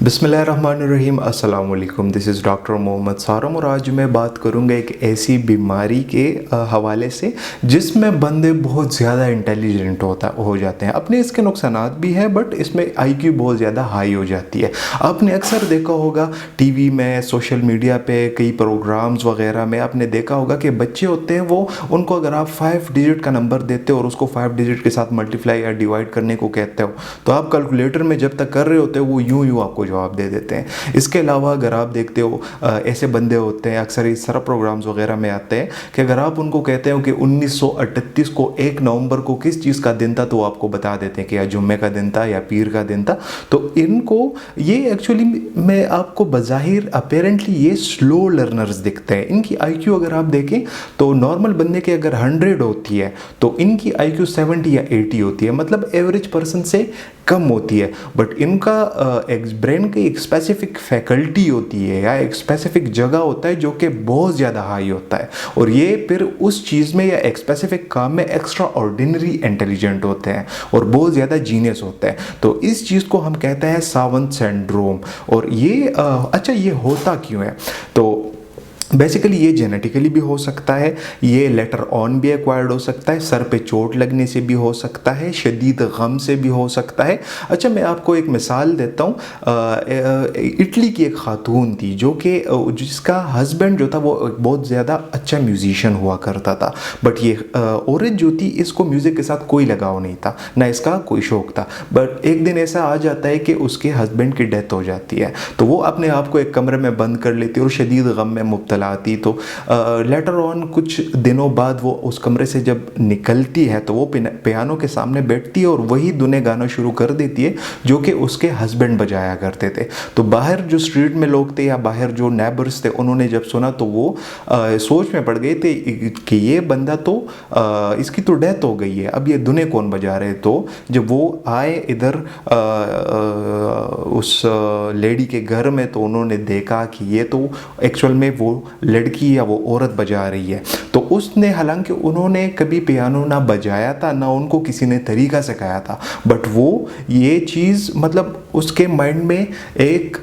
बिस्मिल्लाहिर्रहमानिर्रहीम अस्सलाम वालेकुम। दिस इज़ डॉक्टर मोहम्मद सारम और आज मैं बात करूँगा एक ऐसी बीमारी के हवाले से जिसमें बंदे बहुत ज़्यादा इंटेलिजेंट हो जाते हैं। अपने इसके नुकसानात भी हैं बट इसमें आईक्यू बहुत ज़्यादा हाई हो जाती है। आपने अक्सर देखा होगा टीवी में, सोशल मीडिया पे, कई प्रोग्राम्स वगैरह में आपने देखा होगा कि बच्चे होते हैं वो उनको अगर आप 5 डिजिट का नंबर देते हो और उसको 5 डिजिट के साथ मल्टीप्लाई या डिवाइड करने को कहते हो तो आप कैलकुलेटर में जब तक कर रहे होते हो वो यूं आपको जवाब दे देते हैं। इसके अलावा अगर आप देखते हो ऐसे बंदे होते हैं, अक्सर इस तरह प्रोग्राम्स वगैरह में आते हैं कि अगर आप उनको कहते हो कि 1938 को 1 नवंबर को किस चीज़ का दिन था तो आपको बता देते हैं कि या जुम्मे का दिन था या पीर का दिन था। तो इनको ये एक्चुअली मैं आपको बज़ाहिर अपेरेंटली ये स्लो लर्नर्स दिखते हैं। इनकी आईक्यू अगर आप देखें तो नॉर्मल बंदे की अगर 100 होती है तो इनकी आईक्यू 70 या 80 होती है, मतलब एवरेज पर्सन से कम होती है। बट इनका ब्रेन की एक स्पेसिफिक फैकल्टी होती है या एक स्पेसिफिक जगह होता है जो कि बहुत ज़्यादा हाई होता है और ये फिर उस चीज़ में या एक स्पेसिफिक काम में एक्स्ट्रा ऑर्डिनरी इंटेलिजेंट होते हैं और बहुत ज़्यादा जीनियस होते हैं। तो इस चीज़ को हम कहते हैं सावंत सिंड्रोम। और ये अच्छा ये होता क्यों है? तो बेसिकली ये जेनेटिकली भी हो सकता है, ये लेटर ऑन भी एक्वायर्ड हो सकता है, सर पे चोट लगने से भी हो सकता है, शदीद गम से भी हो सकता है। अच्छा मैं आपको एक मिसाल देता हूँ। इटली की एक खातून थी जो कि जिसका हस्बैंड जो था वो बहुत ज़्यादा अच्छा म्यूजिशियन हुआ करता था, बट ये औरत जो थी इसको म्यूज़िक के साथ कोई लगाव नहीं था, ना इसका कोई शौक़ था। बट एक दिन ऐसा आ जाता है कि उसके हस्बैंड की डेथ हो जाती है तो वो अपने आप को एक कमरे में बंद कर लेती है और शदीद गम में मुब्तला आती। तो लेटर ऑन कुछ दिनों बाद वो उस कमरे से जब निकलती है तो वो पियानो के सामने बैठती है और वही धुनें गाना शुरू कर देती है जो कि उसके हस्बैंड बजाया करते थे। तो बाहर जो स्ट्रीट में लोग थे या बाहर जो नेबर्स थे उन्होंने जब सुना तो वो सोच में पड़ गए थे कि ये बंदा तो इसकी तो डेथ हो गई है, अब ये धुनें कौन बजा रहे। तो जब वो आए इधर उस लेडी के घर में तो उन्होंने देखा कि ये तो एक्चुअल में वो लड़की या वो औरत बजा रही है। तो उसने, हालांकि उन्होंने कभी पियानो ना बजाया था ना उनको किसी ने तरीका सिखाया था, बट वो ये चीज़ मतलब उसके माइंड में एक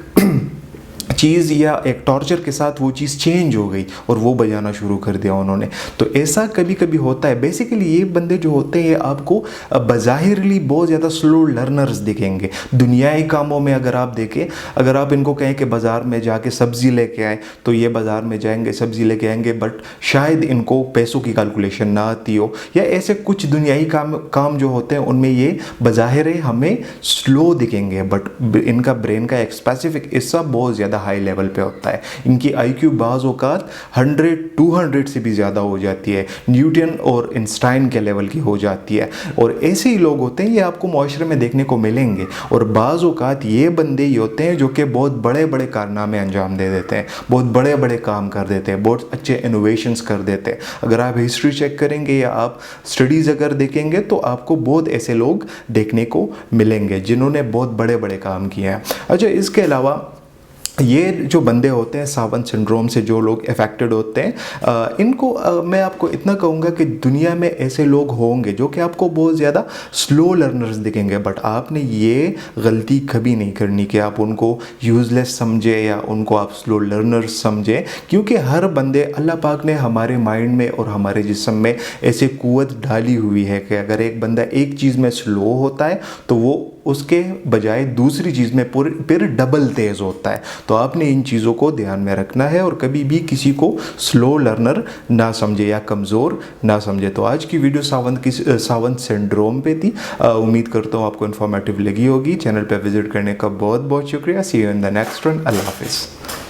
चीज़ या एक टॉर्चर के साथ वो चीज़ चेंज हो गई और वो बजाना शुरू कर दिया उन्होंने। तो ऐसा कभी कभी होता है। बेसिकली ये बंदे जो होते हैं आपको बज़ाहिरली बहुत ज़्यादा स्लो लर्नर्स दिखेंगे। दुनियाई कामों में अगर आप देखें, अगर आप इनको कहें कि बाज़ार में जाके सब्ज़ी लेके आए तो ये बाज़ार में जाएंगे सब्ज़ी लेके आएंगे, बट शायद इनको पैसों की कैलकुलेशन ना आती हो या ऐसे कुछ दुनियाई काम जो होते हैं उनमें ये बज़ाहिर हमें स्लो दिखेंगे, बट इनका ब्रेन का एक स्पेसिफिक हिस्सा बहुत ज़्यादा हाई लेवल पे होता है। इनकी आईक्यू बाज़ औक़ात 100-200 से भी ज़्यादा हो जाती है, न्यूटन और आइंस्टाइन के लेवल की हो जाती है। और ऐसे ही लोग होते हैं, ये आपको माशरे में देखने को मिलेंगे। और बाज़ औक़ात ये बंदे ही होते हैं जो कि बहुत बड़े बड़े कारनामे अंजाम दे देते हैं, बहुत बड़े बड़े काम कर देते हैं, बहुत अच्छे इनोवेशंस कर देते हैं। अगर आप हिस्ट्री चेक करेंगे या आप स्टडीज़ अगर देखेंगे तो आपको बहुत ऐसे लोग देखने को मिलेंगे जिन्होंने बहुत बड़े बड़े काम किए हैं। अच्छा इसके अलावा ये जो बंदे होते हैं सावंत सिंड्रोम से जो लोग अफेक्टेड होते हैं, इनको मैं आपको इतना कहूँगा कि दुनिया में ऐसे लोग होंगे जो कि आपको बहुत ज़्यादा स्लो लर्नर्स दिखेंगे, बट आपने ये गलती कभी नहीं करनी कि आप उनको यूज़लेस समझे या उनको आप स्लो लर्नर्स समझें, क्योंकि हर बंदे, अल्लाह पाक ने हमारे माइंड में और हमारे जिस्म में ऐसे क़ुव्वत डाली हुई है कि अगर एक बंदा एक चीज़ में स्लो होता है तो वो उसके बजाय दूसरी चीज़ में फिर डबल तेज़ होता है। तो आपने इन चीज़ों को ध्यान में रखना है और कभी भी किसी को स्लो लर्नर ना समझे या कमज़ोर ना समझे। तो आज की वीडियो सावंत सिंड्रोम पे थी। उम्मीद करता हूँ आपको इन्फॉर्मेटिव लगी होगी। चैनल पे विजिट करने का बहुत बहुत शुक्रिया। See you in the next one. Allah हाफिज़।